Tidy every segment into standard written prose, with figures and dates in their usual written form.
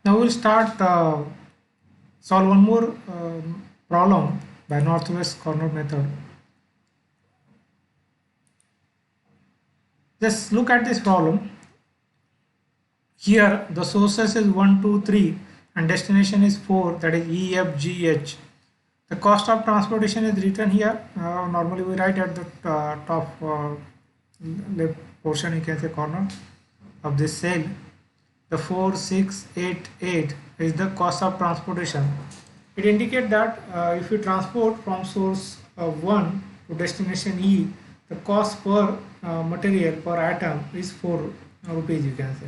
Now we'll start solve one more problem by northwest corner method. Just look at this problem. Here the sources is 1, 2, 3 and destination is 4, that is E, F, G, H. The cost of transportation is written here. Normally we write at the top left portion, you can say corner of this cell. The 4688 is the cost of transportation. It indicates that if you transport from source 1 to destination E, the cost per material per atom is 4 rupees, you can say.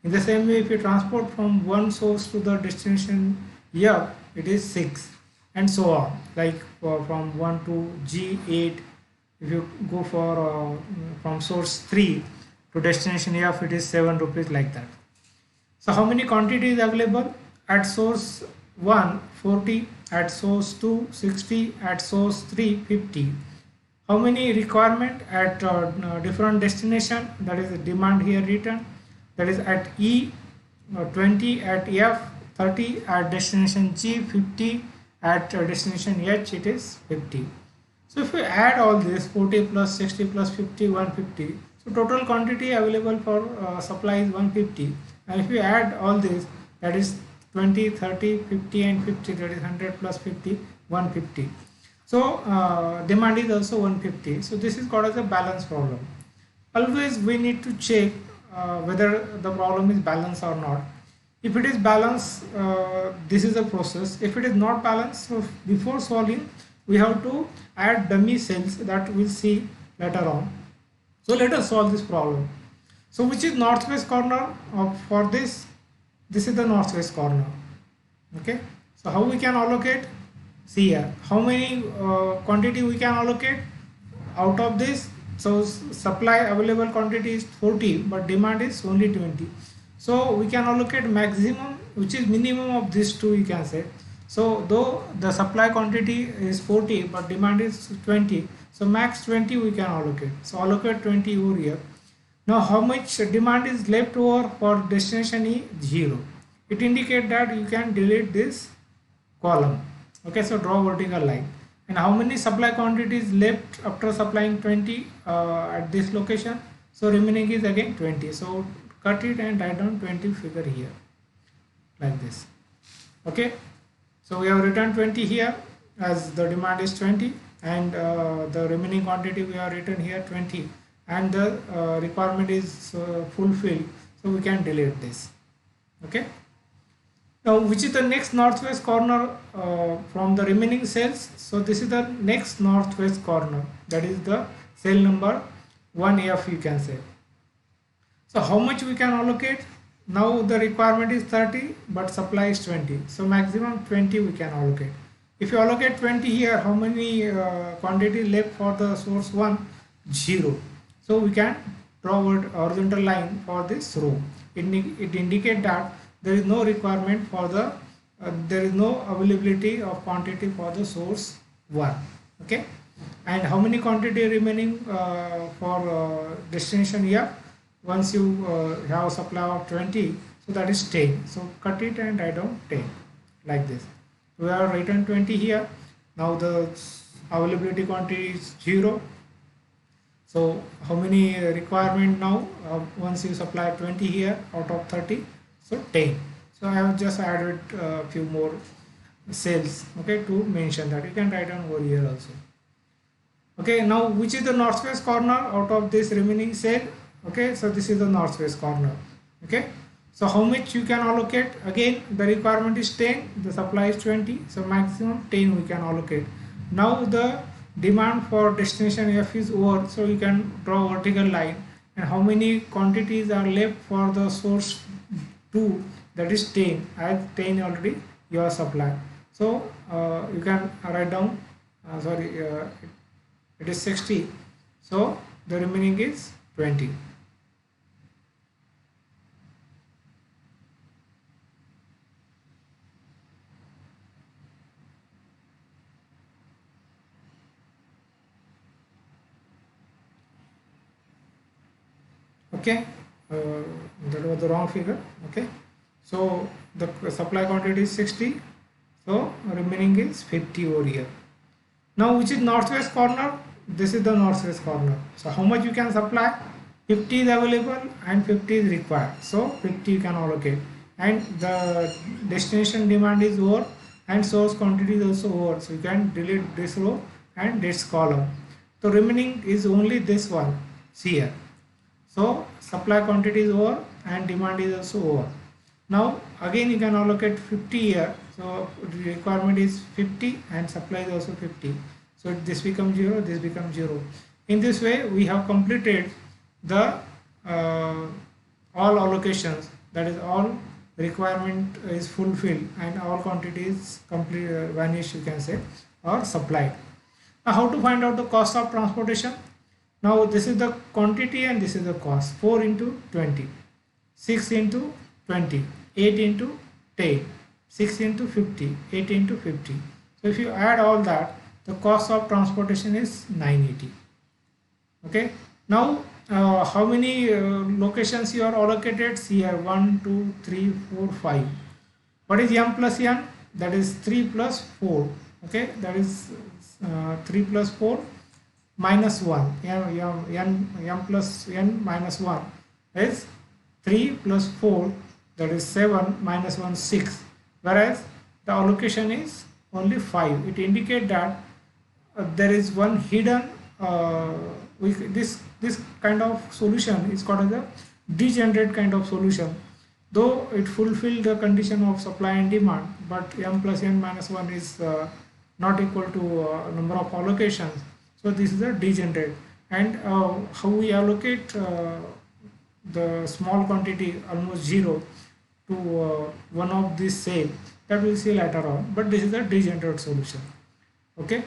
In the same way, if you transport from one source to the destination F, it is 6, and so on. Like from 1 to G8, if you go for from source 3 to destination F, it is 7 rupees, like that. So how many quantities available? At source 1, 40, at source 2, 60, at source 3, 50. How many requirement at different destination? That is the demand here written. That is at E 20, at F 30, at destination G 50, at destination H it is 50. So if we add all this 40 plus 60 plus 50, 150, so total quantity available for supply is 150, and if we add all this, that is 20, 30, 50 and 50, that is 100 plus 50, 150. So demand is also 150. So this is called as a balance problem. Always we need to check whether the problem is balanced or not. If it is balanced, this is a process. If it is not balanced, so before solving, we have to add dummy cells that we'll see later on. So let us solve this problem. So which is northwest corner of, for this? This is the northwest corner. Okay. So how we can allocate? See here, how many quantity we can allocate out of this? So supply available quantity is 40, but demand is only 20. So we can allocate maximum, which is minimum of these two, you can say. So though the supply quantity is 40, but demand is 20, so max 20 we can allocate. So allocate 20 over here. Now how much demand is left over for destination E? 0. It indicates that you can delete this column. Okay, so draw vertical line. And how many supply quantities left after supplying 20 at this location? So remaining is again 20. So cut it and write down 20 figure here, like this. Okay, so we have written 20 here as the demand is 20, and the remaining quantity we have written here 20, and the requirement is fulfilled, so we can delete this. Okay. Now, which is the next northwest corner from the remaining cells? So this is the next northwest corner. That is the cell number 1F, you can say. So how much we can allocate? Now the requirement is 30, but supply is 20. So maximum 20 we can allocate. If you allocate 20 here, how many quantity left for the source 1? 0. So we can draw a horizontal line for this row. It indicates that there is no requirement for the there is no availability of quantity for the source 1. Okay, and how many quantity remaining for destination F? Once you have supply of 20, so that is 10. So cut it and write down 10, like this. We have written 20 here. Now the availability quantity is 0. So how many requirement now? Once you supply 20 here out of 30, so 10. So I have just added a few more cells, okay, to mention that. You can write down over here also. Okay, now which is the northwest corner out of this remaining cell? Okay, so this is the northwest corner. Okay, so how much you can allocate? Again, the requirement is 10, the supply is 20, so maximum 10 we can allocate. Now the demand for destination F is over, so you can draw a vertical line. And how many quantities are left for the source 2? That is 10, as 10 already your supply. So you can write down, it is 60, so the remaining is 20. Okay, that was the wrong figure. Okay, So the supply quantity is 60, so remaining is 50 over here. Now which is northwest corner? This is the northwest corner. So how much you can supply? 50 is available and 50 is required. So 50 you can allocate. And the destination demand is over and source quantity is also over. So you can delete this row and this column. So remaining is only this one. See here. So supply quantity is over and demand is also over. Now again you can allocate 50 here. So the requirement is 50 and supply is also 50. So this becomes 0, this becomes 0. In this way we have completed the all allocations, that is all requirement is fulfilled and all quantities complete vanished, you can say, or supplied. Now how to find out the cost of transportation? Now this is the quantity and this is the cost. 4 into 20, 6 into 20, 8 into 10, 6 into 50, 8 into 50. So if you add all that, the cost of transportation is 980. Okay. Now how many locations you are allocated? See here, 1, 2, 3, 4, 5. What is m plus n? That is 3 plus 4. Okay, that is 3 plus 4 minus 1. M plus n minus 1 is 3 plus 4, that is 7, minus 1, 6. Whereas the allocation is only 5. It indicates that there is one hidden this kind of solution is called as a degenerate kind of solution. Though it fulfills the condition of supply and demand, but m plus n minus 1 is not equal to number of allocations. So this is a degenerate. And how we allocate the small quantity almost 0 to one of these same, that we'll see later on. But this is a degenerate solution. Okay.